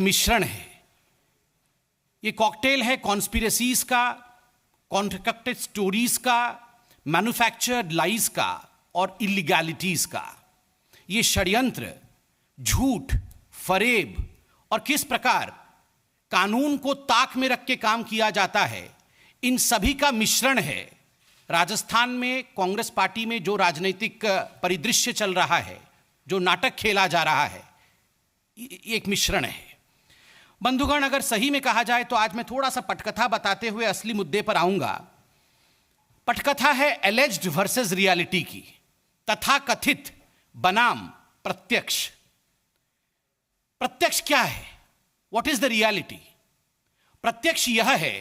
मिश्रण है। ये कॉकटेल है कॉन्स्पिरेसीज का, कॉन्ट्रैक्टेड स्टोरीज का, मैन्युफैक्चर्ड लाइज का और इलीगैलिटीज का। ये षड्यंत्र, झूठ, फरेब और किस प्रकार कानून को ताक में रख के काम किया जाता है, इन सभी का मिश्रण है। राजस्थान में कांग्रेस पार्टी में जो राजनीतिक परिदृश्य चल रहा है, जो नाटक खेला जा रहा है, एक मिश्रण है। बंधुगण, अगर सही में कहा जाए तो आज मैं थोड़ा सा पटकथा बताते हुए असली मुद्दे पर आऊंगा। पटकथा है एलेज्ड वर्सेस रियलिटी की, तथा कथित बनाम प्रत्यक्ष। प्रत्यक्ष क्या है? What is the reality? प्रत्यक्ष यह है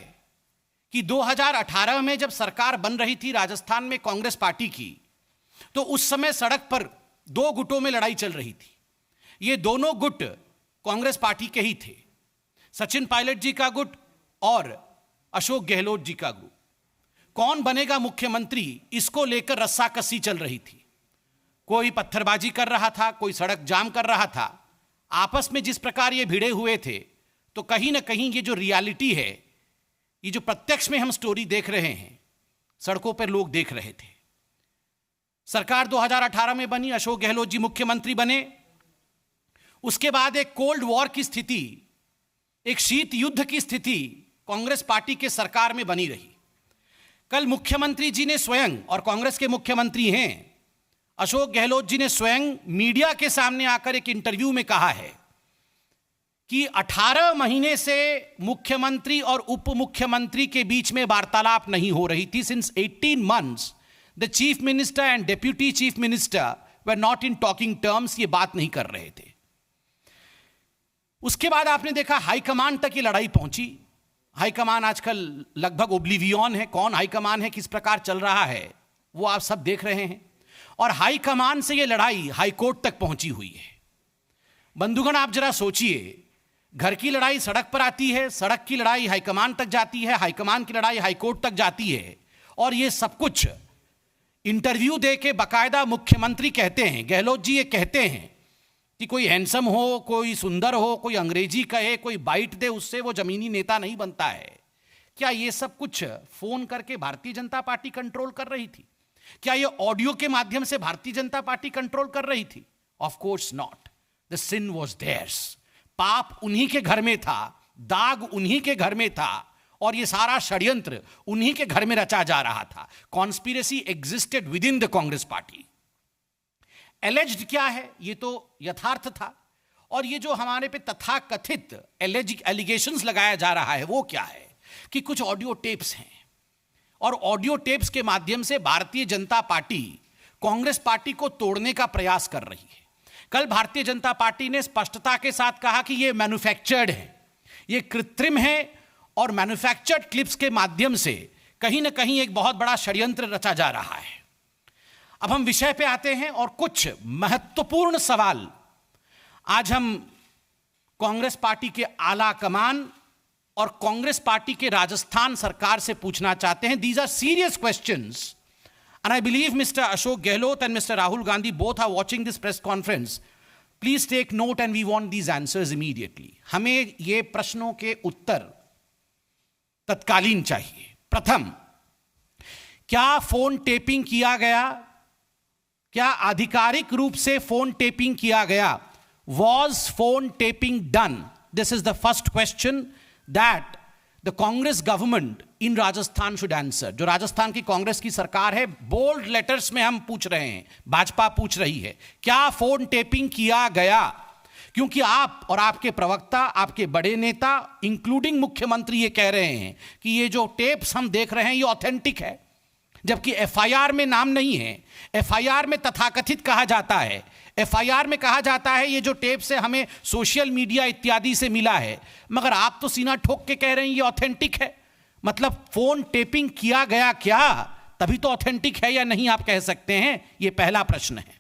कि 2018 में जब सरकार बन रही थी राजस्थान में कांग्रेस पार्टी की, तो उस समय सड़क पर दो गुटों में लड़ाई चल रही थी। ये दोनों गुट कांग्रेस पार्टी के ही थे, सचिन पायलट जी का गुट और अशोक गहलोत जी का गुट। कौन बनेगा मुख्यमंत्री, इसको लेकर रस्साकसी चल रही थी। कोई पत्थरबाजी कर रहा था, कोई सड़क जाम कर रहा था। आपस में जिस प्रकार ये भिड़े हुए थे, तो कहीं ना कहीं ये जो रियलिटी है, ये जो प्रत्यक्ष में हम स्टोरी देख रहे हैं, सड़कों पर लोग देख रहे थे। सरकार 2018 में बनी, अशोक गहलोत जी मुख्यमंत्री बने। उसके बाद एक कोल्ड वॉर की स्थिति, एक शीत युद्ध की स्थिति कांग्रेस पार्टी के सरकार में बनी रही। कल मुख्यमंत्री जी ने स्वयं, और कांग्रेस के मुख्यमंत्री हैं अशोक गहलोत जी ने स्वयं मीडिया के सामने आकर एक इंटरव्यू में कहा है कि 18 महीने से मुख्यमंत्री और उप मुख्यमंत्री के बीच में वार्तालाप नहीं हो रही थी। Since 18 months the chief minister and deputy chief minister were not in talking terms, ये बात नहीं कर रहे थे। उसके बाद आपने देखा हाईकमान तक ये लड़ाई पहुंची। हाईकमान आजकल लगभग ओब्लिवियन है, कौन हाईकमान है, किस प्रकार चल रहा है, वो आप सब देख रहे हैं। और हाईकमान से ये लड़ाई हाईकोर्ट तक पहुंची हुई है। बंधुगण, आप जरा सोचिए, घर की लड़ाई सड़क पर आती है, सड़क की लड़ाई हाईकमान तक जाती है, हाईकमान की लड़ाई हाईकोर्ट तक जाती है, और ये सब कुछ इंटरव्यू दे के बाकायदा मुख्यमंत्री कहते हैं, गहलोत जी ये कहते हैं कि कोई हैंडसम हो, कोई सुंदर हो, कोई अंग्रेजी कहे, कोई बाइट दे, उससे वो जमीनी नेता नहीं बनता है। क्या ये सब कुछ फोन करके भारतीय जनता पार्टी कंट्रोल कर रही थी? क्या ये ऑडियो के माध्यम से भारतीय जनता पार्टी कंट्रोल कर रही थी? Of course not. The sin was theirs. पाप उन्हीं के घर में था, दाग उन्हीं के घर में था, और ये सारा षड्यंत्र उन्हीं के घर में रचा जा रहा था। Conspiracy existed with in the Congress party. Alleged क्या है? ये तो यथार्थ था। और ये जो हमारे पे तथाकथित एलिगेशंस लगाया जा रहा है, वो क्या है कि कुछ ऑडियो टेप्स हैं, और ऑडियो टेप्स के माध्यम से भारतीय जनता पार्टी कांग्रेस पार्टी को तोड़ने का प्रयास कर रही है। कल भारतीय जनता पार्टी ने स्पष्टता के साथ कहा कि ये मैन्युफैक्चर्ड है, ये कृत्रिम है, और मैन्युफैक्चर्ड क्लिप्स के माध्यम से कहीं ना कहीं एक बहुत बड़ा षड्यंत्र रचा जा रहा है। अब हम विषय पे आते हैं, और कुछ महत्वपूर्ण सवाल आज हम कांग्रेस पार्टी के आला कमान और कांग्रेस पार्टी के राजस्थान सरकार से पूछना चाहते हैं। These are serious questions, and I believe mister Ashok Gehlot and mister Rahul Gandhi both are watching this press conference. Please take note and we want these answers immediately. हमें ये प्रश्नों के उत्तर तत्कालीन चाहिए। प्रथम, क्या फोन टेपिंग किया गया? क्या आधिकारिक रूप से फोन टेपिंग किया गया? Was phone taping done? This is the first question that the Congress government in Rajasthan should answer. जो राजस्थान की कांग्रेस की सरकार है, बोल्ड लेटर्स में हम पूछ रहे हैं, भाजपा पूछ रही है, क्या फोन टेपिंग किया गया? क्योंकि आप और आपके प्रवक्ता, आपके बड़े नेता, इंक्लूडिंग मुख्यमंत्री, ये कह रहे हैं कि ये जो टेप्स हम देख रहे हैं ये ऑथेंटिक है, जबकि एफआईआर में नाम नहीं है। एफआईआर में तथाकथित कहा जाता है, एफआईआर में कहा जाता है ये जो टेप से हमें सोशल मीडिया इत्यादि से मिला है, मगर आप तो सीना ठोक के कह रहे हैं ये ऑथेंटिक है। मतलब फोन टेपिंग किया गया क्या? तभी तो ऑथेंटिक है या नहीं आप कह सकते हैं। ये पहला प्रश्न है।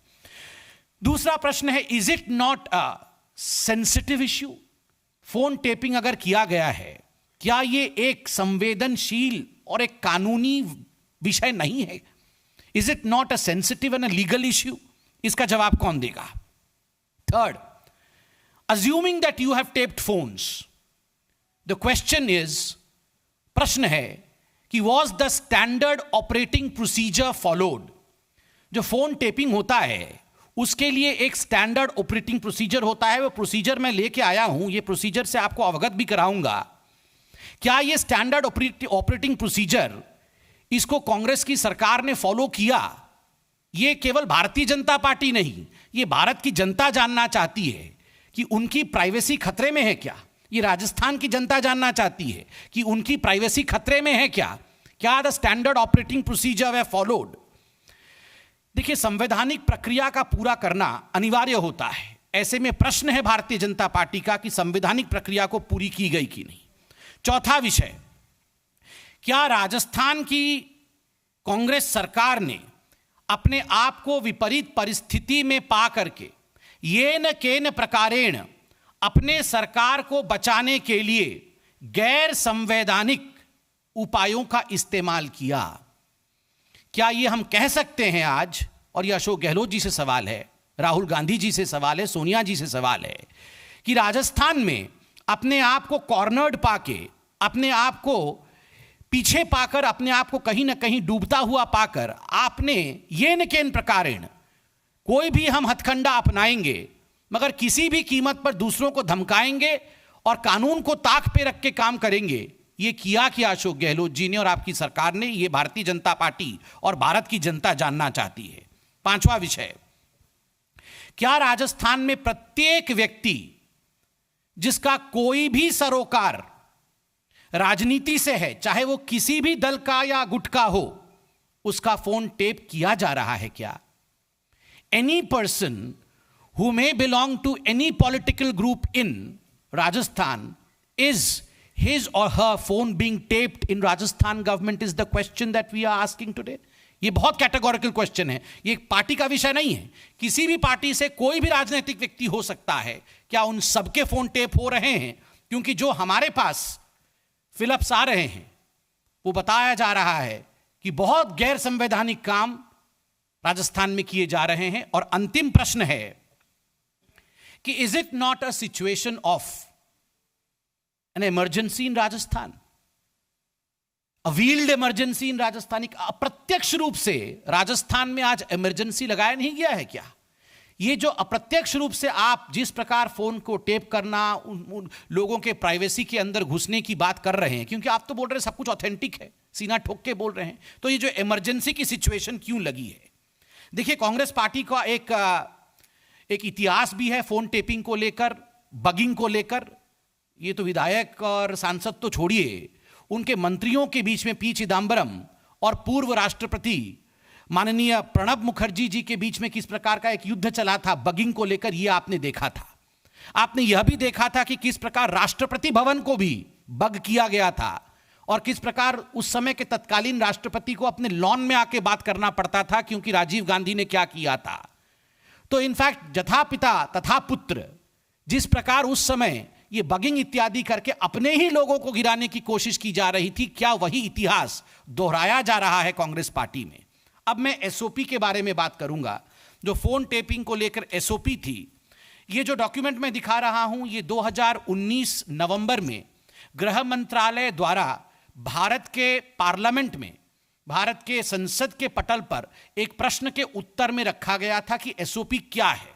दूसरा प्रश्न है, is it not a sensitive issue? Phone tapping अगर किया गया है, क्या ये एक संवेदनशील और एक कानूनी विषय नहीं है? Is it not a sensitive and a legal issue? इसका जवाब कौन देगा? Third, assuming that you have taped phones, the question is, प्रश्न है कि was the standard operating procedure followed? जो फोन टेपिंग होता है उसके लिए एक स्टैंडर्ड ऑपरेटिंग प्रोसीजर होता है, वो प्रोसीजर मैं लेके आया हूं, ये प्रोसीजर से आपको अवगत भी कराऊंगा। क्या ये स्टैंडर्ड ऑपरेटिंग प्रोसीजर इसको कांग्रेस की सरकार ने फॉलो किया? ये केवल भारतीय जनता पार्टी नहीं, ये भारत की जनता जानना चाहती है कि उनकी प्राइवेसी खतरे में है क्या। ये राजस्थान की जनता जानना चाहती है कि उनकी प्राइवेसी खतरे में है क्या। क्या the standard operating procedure way followed? देखिए, संवैधानिक प्रक्रिया का पूरा करना अनिवार्य होता है। ऐसे में प्रश्न है भारतीय जनता पार्टी का कि संवैधानिक प्रक्रिया को पूरी की गई कि नहीं। चौथा विषय, क्या राजस्थान की कांग्रेस सरकार ने अपने आप को विपरीत परिस्थिति में पा करके येन केन प्रकारेण अपने सरकार को बचाने के लिए गैर संवैधानिक उपायों का इस्तेमाल किया? क्या ये हम कह सकते हैं आज, और ये अशोक गहलोत जी से सवाल है, राहुल गांधी जी से सवाल है, सोनिया जी से सवाल है, कि राजस्थान में अपने आप को कॉर्नर्ड पाके, अपने आप को पीछे पाकर, अपने आप को कहीं ना कहीं डूबता हुआ पाकर आपने ये न केन प्रकारेण कोई भी हम हथकंडा अपनाएंगे मगर किसी भी कीमत पर दूसरों को धमकाएंगे और कानून को ताक पे रख के काम करेंगे, ये किया क्या अशोक गहलोत जी ने और आपकी सरकार ने? ये भारतीय जनता पार्टी और भारत की जनता जानना चाहती है। पांचवा विषय, क्या राजस्थान में प्रत्येक व्यक्ति जिसका कोई भी सरोकार राजनीति से है, चाहे वो किसी भी दल का या गुट का हो, उसका फोन टेप किया जा रहा है क्या? Any person who may belong to any political group in Rajasthan, is his or her phone being taped in Rajasthan government is the question that we are asking today. ये बहुत categorical question है, ये एक party का विषय नहीं है। किसी भी पार्टी से कोई भी राजनीतिक व्यक्ति हो सकता है। क्या उन सबके फोन टेप हो रहे हैं? क्योंकि जो हमारे पास फिलप्स आ रहे हैं वो बताया जा रहा है कि बहुत गैर संवैधानिक काम राजस्थान में किए जा रहे हैं। और अंतिम प्रश्न है कि is it not a situation of an emergency in Rajasthan, a wheeled emergency in Rajasthan? अप्रत्यक्ष रूप से राजस्थान में आज इमरजेंसी लगाया नहीं गया है क्या? ये जो अप्रत्यक्ष रूप से आप जिस प्रकार फोन को टेप करना, उन लोगों के प्राइवेसी के अंदर घुसने की बात कर रहे हैं, क्योंकि आप तो बोल रहे हैं सब कुछ ऑथेंटिक है, सीना ठोक के बोल रहे हैं, तो ये जो इमरजेंसी की सिचुएशन क्यों लगी है? देखिए, कांग्रेस पार्टी का एक इतिहास भी है फोन टेपिंग को लेकर, बगिंग को लेकर। ये तो विधायक और सांसद तो छोड़िए, उनके मंत्रियों के बीच में पी चिदम्बरम और पूर्व राष्ट्रपति माननीय प्रणब मुखर्जी जी के बीच में किस प्रकार का एक युद्ध चला था बगिंग को लेकर, ये आपने देखा था। आपने यह भी देखा था कि किस प्रकार राष्ट्रपति भवन को भी बग किया गया था और किस प्रकार उस समय के तत्कालीन राष्ट्रपति को अपने लॉन में आके बात करना पड़ता था, क्योंकि राजीव गांधी ने क्या किया था। तो इनफैक्ट जथा पिता तथा पुत्र, जिस प्रकार उस समय ये बगिंग इत्यादि करके अपने ही लोगों को गिराने की कोशिश की जा रही थी, क्या वही इतिहास दोहराया जा रहा है कांग्रेस पार्टी में? अब मैं एसओपी के बारे में बात करूंगा, जो फोन टेपिंग को लेकर एसओपी थी। ये जो डॉक्यूमेंट मैं दिखा रहा हूं, ये 2019 नवंबर में गृह मंत्रालय द्वारा भारत के पार्लियामेंट में, भारत के संसद के पटल पर एक प्रश्न के उत्तर में रखा गया था कि एसओपी क्या है।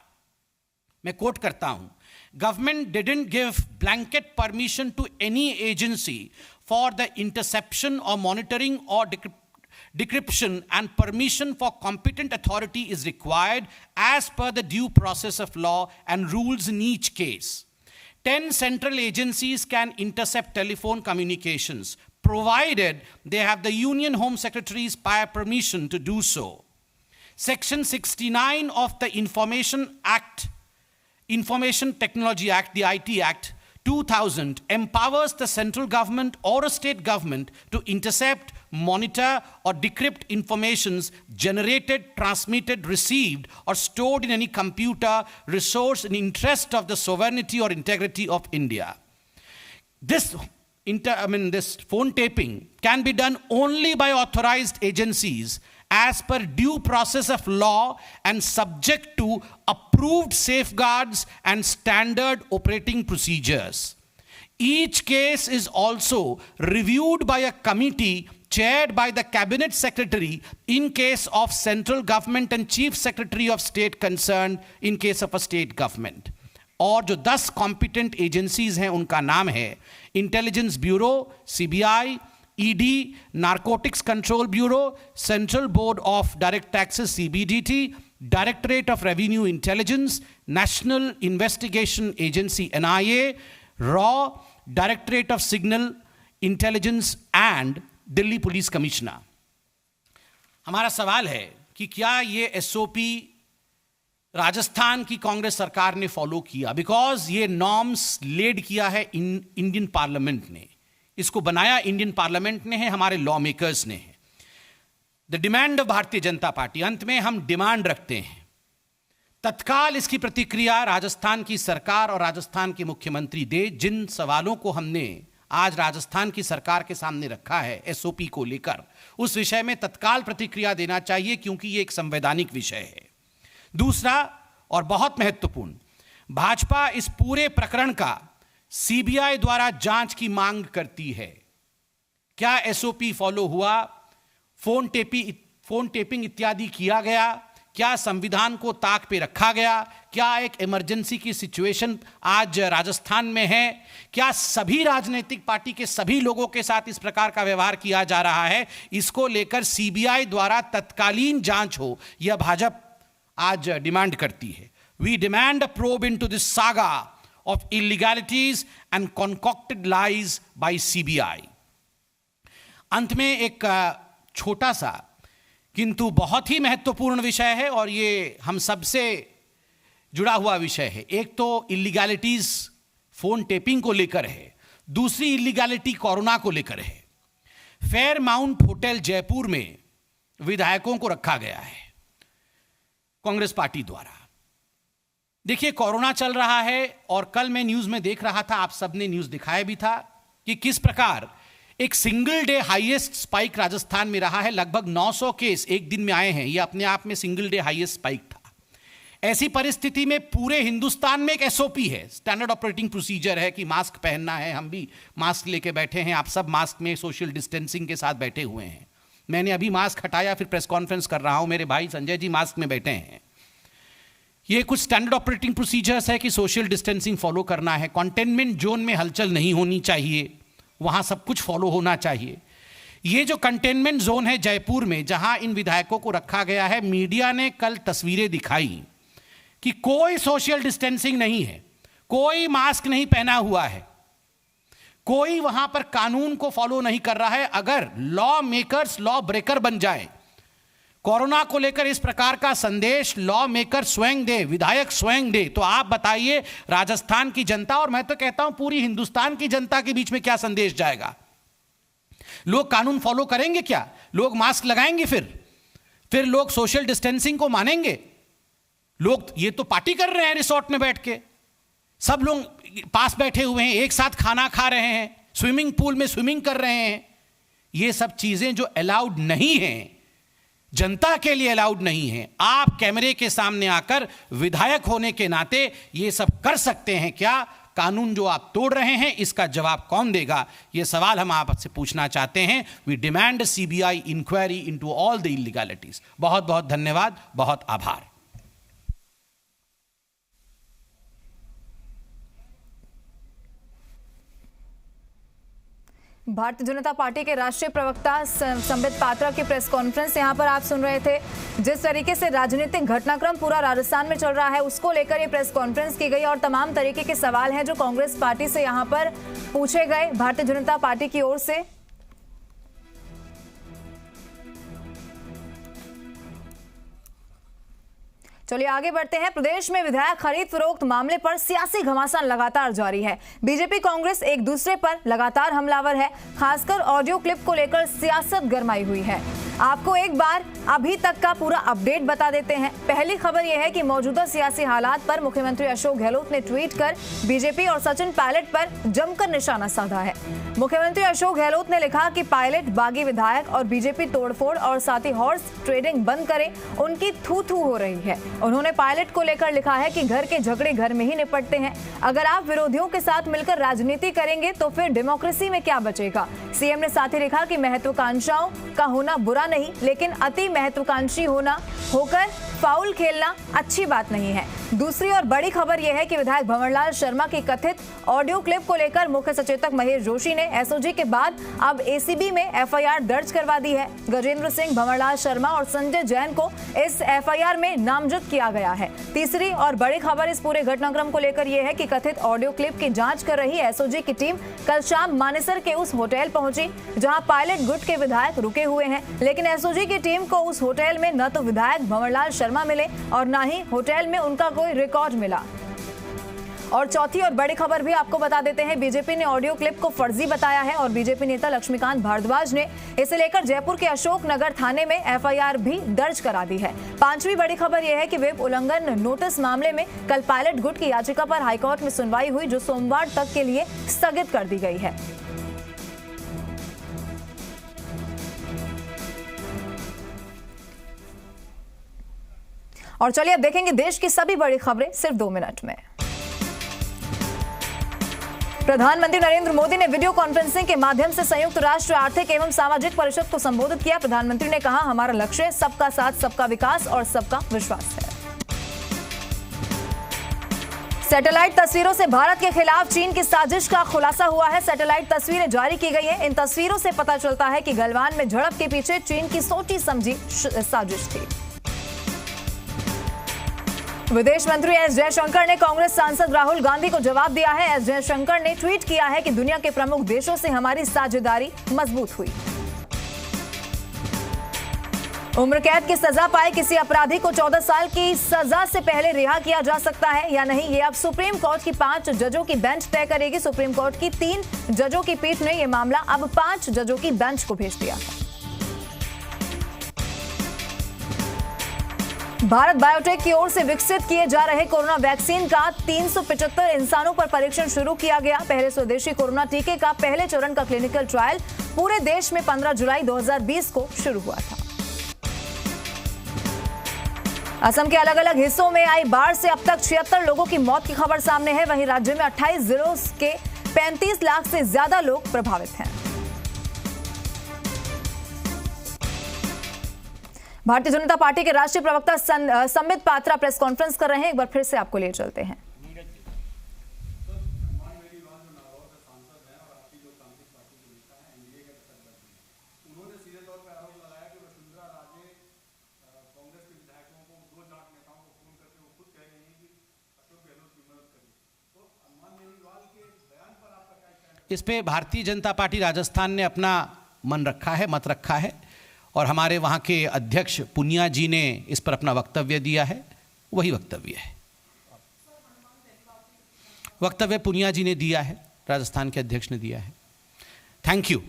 मैं कोट करता हूं, government didn't give blanket permission to any agency for the interception और मॉनिटरिंग और decryption, and permission for competent authority is required as per the due process of law and rules in each case. 10 central agencies can intercept telephone communications, provided they have the Union Home Secretary's prior permission to do so. Section 69 of the Information Technology Act, the IT Act 2000, empowers the central government or a state government to intercept, monitor or decrypt informations generated, transmitted, received or stored in any computer resource in interest of the sovereignty or integrity of India. This phone taping can be done only by authorized agencies as per due process of law and subject to approved safeguards and standard operating procedures. Each case is also reviewed by a committee chaired by the cabinet secretary in case of central government and chief secretary of state concerned in case of a state government. और जो 10 competent agencies हैं उनका नाम है intelligence bureau CBI, ED, narcotics control bureau, central board of direct taxes CBDT, directorate of revenue intelligence, national investigation agency NIA, raw, directorate of signal intelligence and Delhi police commissioner. हमारा सवाल है कि क्या ये एसओपी राजस्थान की कांग्रेस सरकार ने फॉलो किया? बिकॉज ये नॉर्म्स लेड किया है इंडियन पार्लियामेंट ने, इसको बनाया इंडियन पार्लियामेंट ने है, हमारे लॉ मेकर्स ने है। The demand of Bharatiya Janata party, अंत में हम डिमांड रखते हैं तत्काल इसकी प्रतिक्रिया राजस्थान की सरकार और राजस्थान के मुख्यमंत्री दे। जिन सवालों को हमने आज राजस्थान की सरकार के सामने रखा है एसओपी को लेकर, उस विषय में तत्काल प्रतिक्रिया देना चाहिए क्योंकि ये एक संवैधानिक विषय है। दूसरा और बहुत महत्वपूर्ण, भाजपा इस पूरे प्रकरण का सीबीआई द्वारा जांच की मांग करती है। क्या एसओपी फॉलो हुआ? फोन टेपिंग इत्यादि किया गया? क्या संविधान को ताक पे रखा गया? क्या एक इमरजेंसी की सिचुएशन आज राजस्थान में है? क्या सभी राजनीतिक पार्टी के सभी लोगों के साथ इस प्रकार का व्यवहार किया जा रहा है? इसको लेकर सीबीआई द्वारा तत्कालीन जांच हो, यह भाजपा आज डिमांड करती है। We demand a probe into this saga of illegalities and concocted lies by CBI. अंत में एक छोटा सा किंतु बहुत ही महत्वपूर्ण विषय है और ये हम सबसे जुड़ा हुआ विषय है। एक तो इलीगैलिटीज फोन टेपिंग को लेकर है, दूसरी इलीगैलिटी कोरोना को लेकर है। फेयरमाउंट होटल जयपुर में विधायकों को रखा गया है कांग्रेस पार्टी द्वारा। देखिए, कोरोना चल रहा है और कल मैं न्यूज में देख रहा था, आप सबने न्यूज दिखाया भी था कि किस प्रकार एक single day highest spike Rajasthan में रहा है। लगभग 900 केस एक दिन में आए हैं, यह अपने आप में सिंगल डे हाईएस्ट स्पाइक था। ऐसी परिस्थिति में पूरे हिंदुस्तान में एक एसओपी है, स्टैंडर्ड ऑपरेटिंग प्रोसीजर है कि मास्क पहनना है। हम भी मास्क लेके बैठे हैं, आप सब मास्क में सोशल डिस्टेंसिंग के साथ बैठे हुए हैं। मैंने अभी मास्क हटाया, फिर प्रेस कॉन्फ्रेंस कर रहा हूं, मेरे भाई संजय जी मास्क में बैठे हैं। ये कुछ स्टैंडर्ड ऑपरेटिंग प्रोसीजर्स है कि सोशल डिस्टेंसिंग फॉलो करना है, कंटेनमेंट जोन में हलचल नहीं होनी चाहिए, वहां सब कुछ फॉलो होना चाहिए। ये जो कंटेनमेंट जोन है जयपुर में, जहां इन विधायकों को रखा गया है, मीडिया ने कल तस्वीरें दिखाई कि कोई सोशल डिस्टेंसिंग नहीं है, कोई मास्क नहीं पहना हुआ है, कोई वहां पर कानून को फॉलो नहीं कर रहा है। अगर लॉ मेकर्स लॉ ब्रेकर बन जाए, कोरोना को लेकर इस प्रकार का संदेश लॉ मेकर स्वयं दे, विधायक स्वयं दे, तो आप बताइए राजस्थान की जनता और मैं तो कहता हूं पूरी हिंदुस्तान की जनता के बीच में क्या संदेश जाएगा? लोग कानून फॉलो करेंगे क्या? लोग मास्क लगाएंगे? फिर लोग सोशल डिस्टेंसिंग को मानेंगे? लोग ये तो पार्टी कर रहे हैं रिसोर्ट में बैठ के, सब लोग पास बैठे हुए हैं, एक साथ खाना खा रहे हैं, स्विमिंग पूल में स्विमिंग कर रहे हैं। ये सब चीजें जो अलाउड नहीं हैं, जनता के लिए अलाउड नहीं है। आप कैमरे के सामने आकर विधायक होने के नाते ये सब कर सकते हैं क्या? कानून जो आप तोड़ रहे हैं, इसका जवाब कौन देगा? ये सवाल हम आपसे पूछना चाहते हैं। We demand CBI inquiry into all the illegalities. बहुत बहुत धन्यवाद, बहुत आभार। भारतीय जनता पार्टी के राष्ट्रीय प्रवक्ता संबित पात्रा की प्रेस कॉन्फ्रेंस यहां पर आप सुन रहे थे। जिस तरीके से राजनीतिक घटनाक्रम पूरा राजस्थान में चल रहा है, उसको लेकर ये प्रेस कॉन्फ्रेंस की गई और तमाम तरीके के सवाल हैं जो कांग्रेस पार्टी से यहां पर पूछे गए भारतीय जनता पार्टी की ओर से। चलिए आगे बढ़ते हैं। प्रदेश में विधायक खरीद फरोख्त मामले पर सियासी घमासान लगातार जारी है। बीजेपी कांग्रेस एक दूसरे पर लगातार हमलावर है, खासकर ऑडियो क्लिप को लेकर सियासत गरमाई हुई है। आपको एक बार अभी तक का पूरा अपडेट बता देते हैं। पहली खबर यह है कि मौजूदा सियासी हालात पर मुख्यमंत्री अशोक गहलोत ने ट्वीट कर बीजेपी और सचिन पायलट पर जमकर निशाना साधा है। मुख्यमंत्री अशोक गहलोत ने लिखा कि पायलट, बागी विधायक और बीजेपी तोड़फोड़ और साथ ही हॉर्स ट्रेडिंग बंद करें, उनकी थू-थू हो रही है। उन्होंने पायलट को लेकर लिखा है कि घर के झगड़े घर में ही निपटते हैं। अगर आप विरोधियों के साथ मिलकर राजनीति करेंगे तो फिर डेमोक्रेसी में क्या बचेगा। सीएम ने साथ ही लिखा कि महत्वाकांक्षाओं का होना बुरा नहीं, लेकिन अति महत्वाकांक्षी होकर फाउल खेलना अच्छी बात नहीं है। दूसरी और बड़ी खबर यह है कि विधायक भंवरलाल शर्मा की कथित ऑडियो क्लिप को लेकर मुख्य सचेतक महेश जोशी ने एसओजी के बाद अब एसीबी में एफआईआर दर्ज करवा दी है। गजेंद्र सिंह, भंवरलाल शर्मा और संजय जैन को इस एफआईआर में नामजद किया गया है। तीसरी और बड़ी खबर इस पूरे घटनाक्रम को लेकर यह है कि कथित ऑडियो क्लिप की जांच कर रही एसओजी की टीम कल शाम मानेसर के उस होटल पहुंची जहां पायलट गुट के विधायक रुके हुए हैं, लेकिन एसओजी की टीम को उस होटल में न तो विधायक भंवरलाल शर्मा मिले और न ही होटल में उनका कोई रिकॉर्ड मिला। और चौथी और बड़ी खबर भी आपको बता देते हैं, बीजेपी ने ऑडियो क्लिप को फर्जी बताया है और बीजेपी नेता लक्ष्मीकांत भारद्वाज ने इसे लेकर जयपुर के अशोक नगर थाने में एफआईआर भी दर्ज करा दी है। पांचवी बड़ी खबर यह है कि व्हिप उल्लंघन नोटिस मामले में कल पायलट गुट की याचिका पर हाईकोर्ट में सुनवाई हुई, जो सोमवार तक के लिए स्थगित कर दी गई है। और चलिए अब देखेंगे देश की सभी बड़ी खबरें सिर्फ 2 मिनट में। प्रधानमंत्री नरेंद्र मोदी ने वीडियो कॉन्फ्रेंसिंग के माध्यम से संयुक्त राष्ट्र आर्थिक एवं सामाजिक परिषद को संबोधित किया। प्रधानमंत्री ने कहा, हमारा लक्ष्य सबका साथ, सबका विकास और सबका विश्वास है। सैटेलाइट तस्वीरों से भारत के खिलाफ चीन की साजिश का खुलासा हुआ है। सैटेलाइट तस्वीरें जारी की गई हैं। इन तस्वीरों से पता चलता है कि गलवान में झड़प के पीछे चीन की सोची समझी साजिश थी। विदेश मंत्री एस जयशंकर ने कांग्रेस सांसद राहुल गांधी को जवाब दिया है। एस जयशंकर ने ट्वीट किया है कि दुनिया के प्रमुख देशों से हमारी साझेदारी मजबूत हुई। उम्र कैद की सजा पाए किसी अपराधी को 14 साल की सजा से पहले रिहा किया जा सकता है या नहीं, ये अब सुप्रीम कोर्ट की 5 जजों की बेंच तय करेगी। सुप्रीम कोर्ट की 3 जजों की पीठ ने यह मामला अब 5 जजों की बेंच को भेज दिया है। भारत बायोटेक की ओर से विकसित किए जा रहे कोरोना वैक्सीन का 375 इंसानों पर परीक्षण शुरू किया गया। पहले स्वदेशी कोरोना टीके का पहले चरण का क्लिनिकल ट्रायल पूरे देश में 15 जुलाई 2020 को शुरू हुआ था। असम के अलग अलग हिस्सों में आई बाढ़ से अब तक 76 लोगों की मौत की खबर सामने है। वहीं राज्य में 28 जिलों के 35 लाख से ज्यादा लोग प्रभावित हैं। भारतीय जनता पार्टी के राष्ट्रीय प्रवक्ता संबित पात्रा प्रेस कॉन्फ्रेंस कर रहे हैं। एक बार फिर से आपको ले चलते हैं। इस पे भारतीय जनता पार्टी राजस्थान ने अपना मन रखा है, मत रखा है और हमारे वहाँ के अध्यक्ष पुनिया जी ने इस पर अपना वक्तव्य दिया है। वही वक्तव्य है, वक्तव्य पुनिया जी ने दिया है, राजस्थान के अध्यक्ष ने दिया है। Thank you.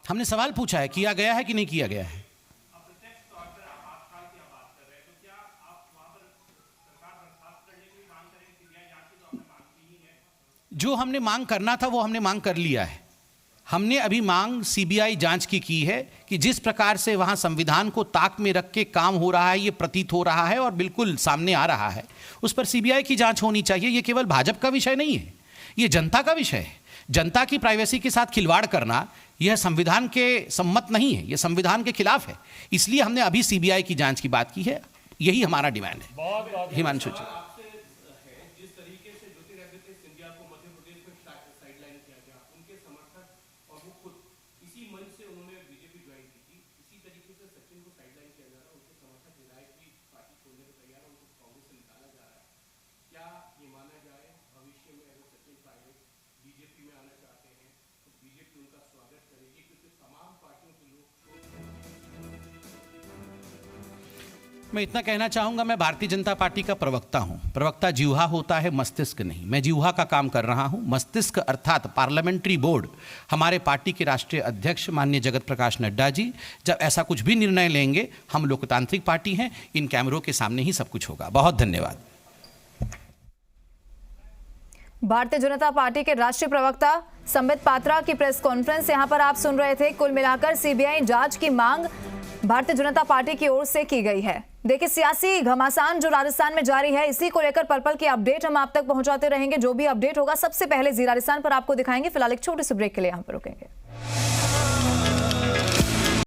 हमने सवाल पूछा है, किया गया है कि नहीं किया गया है। जो हमने मांग करना था वो हमने मांग कर लिया है। हमने अभी मांग सीबीआई जांच की है कि जिस प्रकार से वहां संविधान को ताक में रख के काम हो रहा है, ये प्रतीत हो रहा है और बिल्कुल सामने आ रहा है, उस पर सीबीआई की जांच होनी चाहिए। ये केवल भाजपा का विषय नहीं है, ये जनता का विषय है। जनता की प्राइवेसी के साथ खिलवाड़ करना यह संविधान के सम्मत नहीं है, यह संविधान के खिलाफ है। इसलिए हमने अभी सीबीआई की जांच की बात की है, यही हमारा डिमांड है। हिमांशु जी, मैं इतना कहना चाहूंगा, मैं भारतीय जनता पार्टी का प्रवक्ता हूं। प्रवक्ता जिह्वा होता है, मस्तिष्क नहीं। मैं जिह्वा का काम कर रहा हूं। मस्तिष्क अर्थात पार्लियामेंट्री बोर्ड, हमारे पार्टी के राष्ट्रीय अध्यक्ष माननीय जगत प्रकाश नड्डा जी जब ऐसा कुछ भी निर्णय लेंगे, हम लोकतांत्रिक पार्टी हैं, इन कैमरों के सामने ही सब कुछ होगा। बहुत धन्यवाद। भारतीय जनता पार्टी के राष्ट्रीय प्रवक्ता संबित पात्रा की प्रेस कॉन्फ्रेंस यहां पर आप सुन रहे थे। कुल मिलाकर सीबीआई जांच की मांग भारतीय जनता पार्टी की ओर से की गई है। देखिए, सियासी घमासान जो राजस्थान में जारी है, इसी को लेकर पल पल की अपडेट हम आप तक पहुंचाते रहेंगे। जो भी अपडेट होगा सबसे पहले जी राजस्थान पर आपको दिखाएंगे। फिलहाल एक छोटे से ब्रेक के लिए यहां पर रुकेंगे।